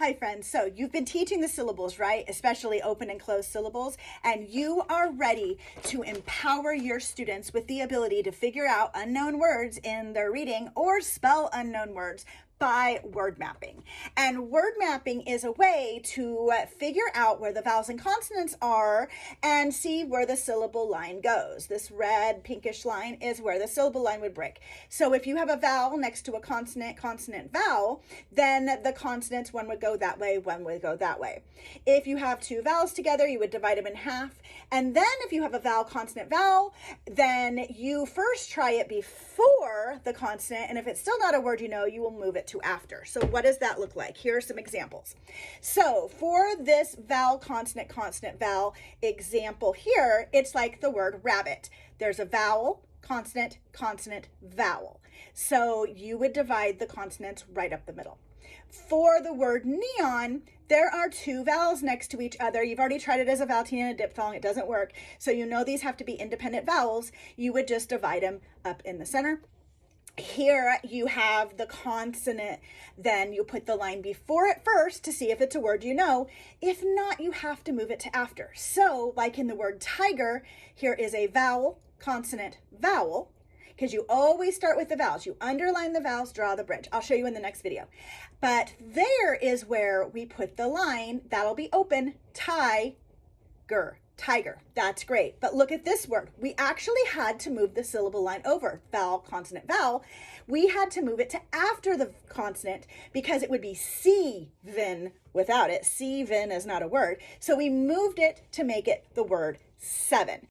Hi friends, so you've been teaching the syllables, right? Especially open and closed syllables, and you are ready to empower your students with the ability to figure out unknown words in their reading or spell unknown words by word mapping. And word mapping is a way to figure out where the vowels and consonants are and see where the syllable line goes. This red pinkish line is where the syllable line would break. So if you have a vowel next to a consonant, consonant, vowel, then the consonants, one would go that way, one would go that way. If you have two vowels together, you would divide them in half. And then if you have a vowel, consonant, vowel, then you first try it before the consonant. And if it's still not a word you know, you will move it to after. So what does that look like? Here are some examples. So for this vowel, consonant, consonant, vowel example here, it's like the word rabbit. There's a vowel, consonant, consonant, vowel. So you would divide the consonants right up the middle. For the word neon, there are two vowels next to each other. You've already tried it as a vowel and a diphthong. It doesn't work. So you know these have to be independent vowels. You would just divide them up in the center. Here you have the consonant, then you put the line before it first to see if it's a word you know. If not, you have to move it to after. So like in the word tiger, here is a vowel, consonant, vowel, because you always start with the vowels. You underline the vowels, draw the bridge. I'll show you in the next video. But there is where we put the line. That'll be open, tiger. Tiger. That's great. But look at this word. We actually had to move the syllable line over. Vowel, consonant, vowel. We had to move it to after the consonant because it would be seven without it. Seven is not a word. So we moved it to make it the word seven.